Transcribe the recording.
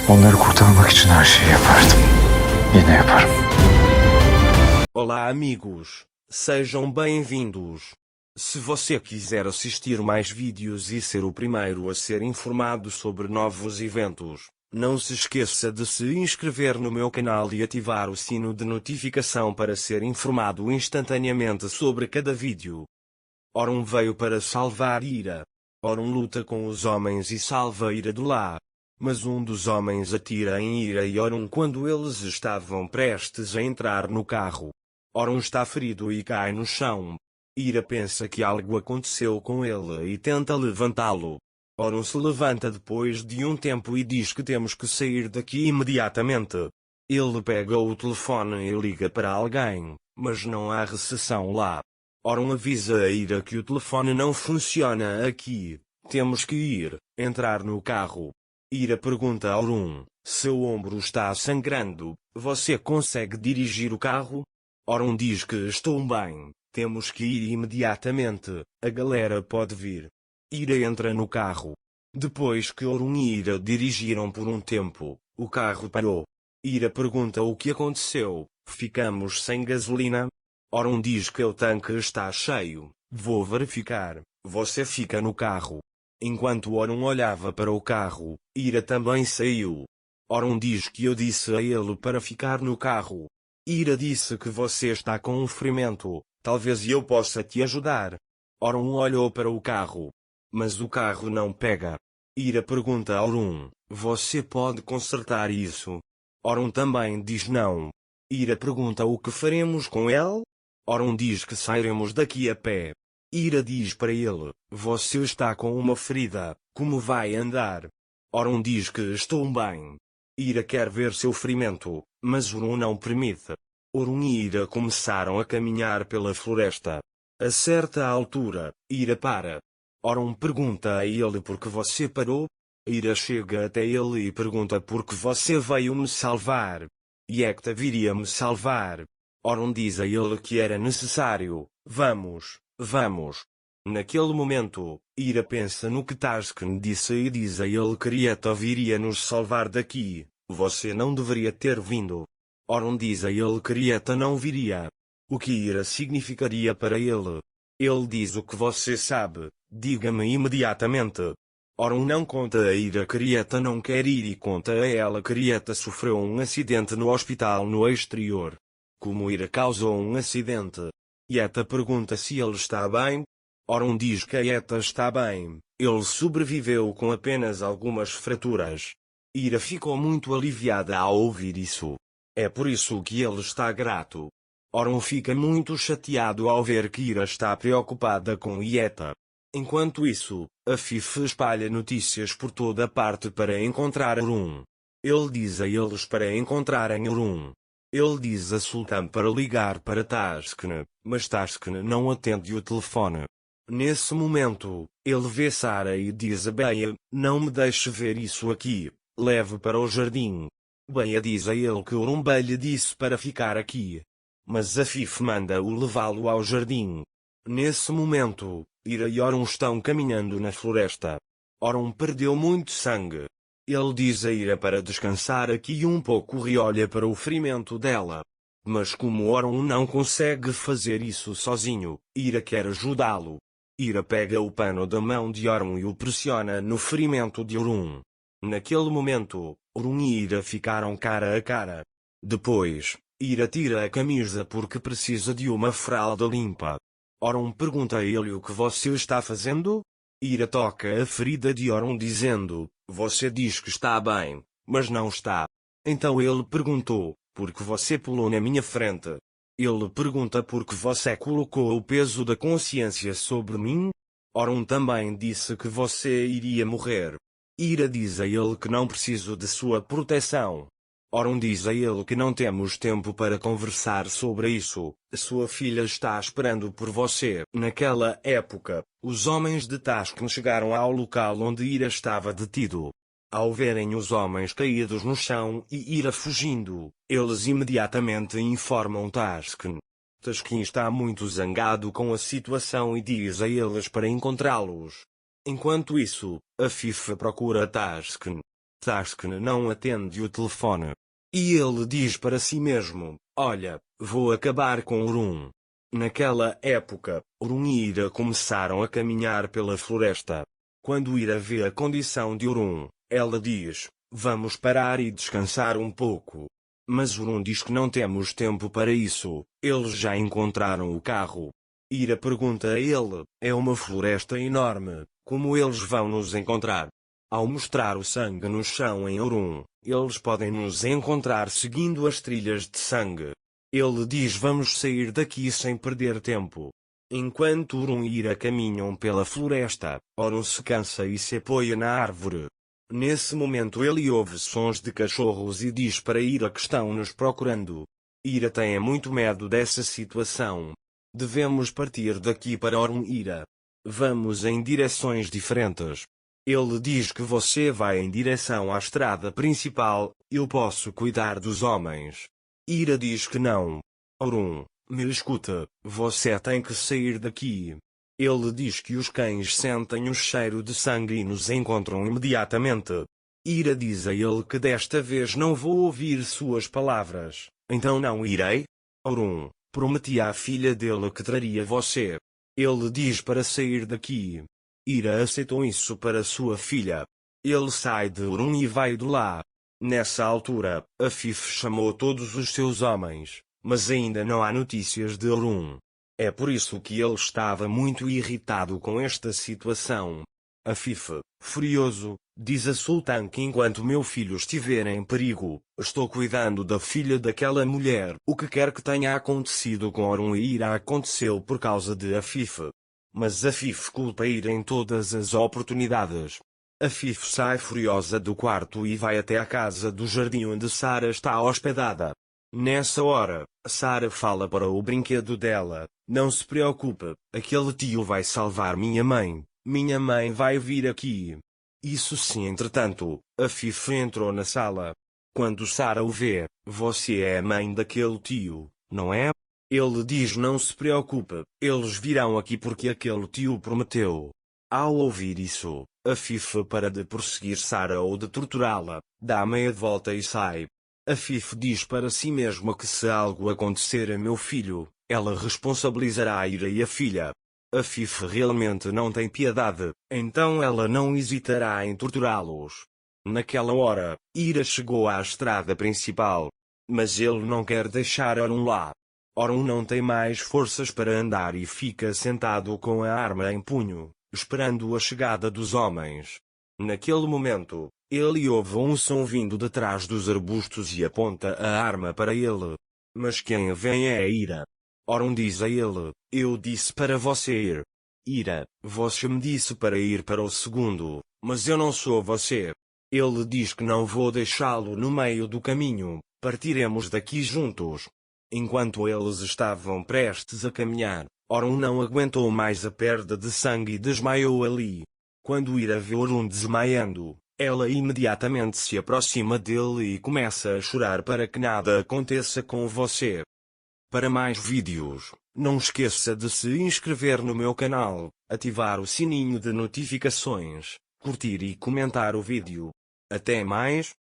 Onları kurtarmak için her şeyi yapardım. Yine yaparım. Olá amigos, sejam bem-vindos. Se você quiser assistir mais vídeos e ser o primeiro a ser informado sobre novos eventos, não se esqueça de se inscrever no meu canal e ativar o sino de notificação para ser informado instantaneamente sobre cada vídeo. Orum veio para salvar Ira. Orum luta com os homens e salva Ira de lá. Mas um dos homens atira em Ira e Orum quando eles estavam prestes a entrar no carro. Orum está ferido e cai no chão. Ira pensa que algo aconteceu com ele e tenta levantá-lo. Orum se levanta depois de um tempo e diz que temos que sair daqui imediatamente. Ele pega o telefone e liga para alguém, mas não há recepção lá. Orum avisa a Ira que o telefone não funciona aqui. Temos que ir, entrar no carro. Ira pergunta a Orum, seu ombro está sangrando, você consegue dirigir o carro? Orum diz que estou bem, temos que ir imediatamente, a galera pode vir. Ira entra no carro. Depois que Orum e Ira dirigiram por um tempo, o carro parou. Ira pergunta o que aconteceu, ficamos sem gasolina? Orum diz que o tanque está cheio, vou verificar, você fica no carro. Enquanto Orum olhava para o carro, Ira também saiu. Orum diz que eu disse a ele para ficar no carro. Ira disse que você está com um ferimento, talvez eu possa te ajudar. Orum olhou para o carro. Mas o carro não pega. Ira pergunta a Orum, você pode consertar isso? Orum também diz não. Ira pergunta o que faremos com ele? Orum diz que sairemos daqui a pé. Ira diz para ele, você está com uma ferida, como vai andar? Orum diz que estou bem. Ira quer ver seu ferimento, mas Orum não permite. Orum e Ira começaram a caminhar pela floresta. A certa altura, Ira para. Orum pergunta a ele por que você parou? Ira chega até ele e pergunta por que você veio me salvar. Yekta viria me salvar. Orum diz a ele que era necessário, vamos. Naquele momento, Ira pensa no que Taskin disse e diz a ele que Rieta viria nos salvar daqui, você não deveria ter vindo. Orum diz a ele que Rieta não viria. O que Ira significaria para ele? Ele diz o que você sabe, diga-me imediatamente. Orum não conta a Ira que Rieta não quer ir e conta a ela que Rieta sofreu um acidente no hospital no exterior. Como Ira causou um acidente? Yeta pergunta se ele está bem. Orum diz que Yeta está bem, ele sobreviveu com apenas algumas fraturas. Ira ficou muito aliviada ao ouvir isso. É por isso que ele está grato. Orum fica muito chateado ao ver que Ira está preocupada com Yeta. Enquanto isso, Afif espalha notícias por toda parte para encontrar Orum. Ele diz a eles para encontrarem Orum. Ele diz a Sultan para ligar para Taskin, mas Taskin não atende o telefone. Nesse momento, ele vê Sara e diz a Beia, não me deixe ver isso aqui, leve para o jardim. Beia diz a ele que Orumba lhe disse para ficar aqui. Mas Afif manda-o levá-lo ao jardim. Nesse momento, Ira e Orum estão caminhando na floresta. Orum perdeu muito sangue. Ele diz a Ira para descansar aqui um pouco e olha para o ferimento dela. Mas como Orum não consegue fazer isso sozinho, Ira quer ajudá-lo. Ira pega o pano da mão de Orum e o pressiona no ferimento de Orum. Naquele momento, Orum e Ira ficaram cara a cara. Depois, Ira tira a camisa porque precisa de uma fralda limpa. Orum pergunta a ele o que você está fazendo? Ira toca a ferida de Orum dizendo, você diz que está bem, mas não está. Então ele perguntou, por que você pulou na minha frente? Ele pergunta por que você colocou o peso da consciência sobre mim? Orum também disse que você iria morrer. Ira diz a ele que não preciso de sua proteção. Orum diz a ele que não temos tempo para conversar sobre isso, sua filha está esperando por você. Naquela época, os homens de Taskin chegaram ao local onde Ira estava detido. Ao verem os homens caídos no chão e Ira fugindo, eles imediatamente informam Taskin. Taskin está muito zangado com a situação e diz a eles para encontrá-los. Enquanto isso, Afif procura Taskin. Sasuke não atende o telefone. E ele diz para si mesmo: olha, vou acabar com Urun. Naquela época, Urun e Ira começaram a caminhar pela floresta. Quando Ira vê a condição de Urun, ela diz: vamos parar e descansar um pouco. Mas Urun diz que não temos tempo para isso, eles já encontraram o carro. Ira pergunta a ele: é uma floresta enorme, como eles vão nos encontrar? Ao mostrar o sangue no chão em Urun, eles podem nos encontrar seguindo as trilhas de sangue. Ele diz: vamos sair daqui sem perder tempo. Enquanto Urun e Ira caminham pela floresta, Urun se cansa e se apoia na árvore. Nesse momento ele ouve sons de cachorros e diz para Ira que estão nos procurando. Ira tem muito medo dessa situação. Devemos partir daqui para Urun, Ira. Vamos em direções diferentes. Ele diz que você vai em direção à estrada principal, eu posso cuidar dos homens. Ira diz que não. Urun, me escuta, você tem que sair daqui. Ele diz que os cães sentem o cheiro de sangue e nos encontram imediatamente. Ira diz a ele que desta vez não vou ouvir suas palavras, então não irei. Urun, prometi à filha dele que traria você. Ele diz para sair daqui. Ira aceitou isso para sua filha. Ele sai de Urun e vai de lá. Nessa altura, Afif chamou todos os seus homens, mas ainda não há notícias de Urun. É por isso que ele estava muito irritado com esta situação. Afif, furioso, diz a Sultan que enquanto meu filho estiver em perigo, estou cuidando da filha daquela mulher. O que quer que tenha acontecido com Urun e Ira aconteceu por causa de Afif. Mas Afif culpa Ira em todas as oportunidades. Afif sai furiosa do quarto e vai até a casa do jardim onde Sarah está hospedada. Nessa hora, Sarah fala para o brinquedo dela: não se preocupe, aquele tio vai salvar minha mãe vai vir aqui. Isso sim, entretanto, Afif entrou na sala. Quando Sarah o vê: você é a mãe daquele tio, não é? Ele diz: não se preocupe, eles virão aqui porque aquele tio prometeu. Ao ouvir isso, Afif para de perseguir Sarah ou de torturá-la, dá meia volta e sai. Afif diz para si mesma que se algo acontecer a meu filho, ela responsabilizará a Ira e a filha. Afif realmente não tem piedade, então ela não hesitará em torturá-los. Naquela hora, Ira chegou à estrada principal. Mas ele não quer deixar Urun lá. Urun não tem mais forças para andar e fica sentado com a arma em punho, esperando a chegada dos homens. Naquele momento, ele ouve um som vindo de trás dos arbustos e aponta a arma para ele. Mas quem vem é a Ira. Urun diz a ele: eu disse para você ir. Ira, você me disse para ir para o segundo, mas eu não sou você. Ele diz que não vou deixá-lo no meio do caminho, partiremos daqui juntos. Enquanto eles estavam prestes a caminhar, Urun não aguentou mais a perda de sangue e desmaiou ali. Quando Ira vê Urun desmaiando, ela imediatamente se aproxima dele e começa a chorar para que nada aconteça com você. Para mais vídeos, não esqueça de se inscrever no meu canal, ativar o sininho de notificações, curtir e comentar o vídeo. Até mais!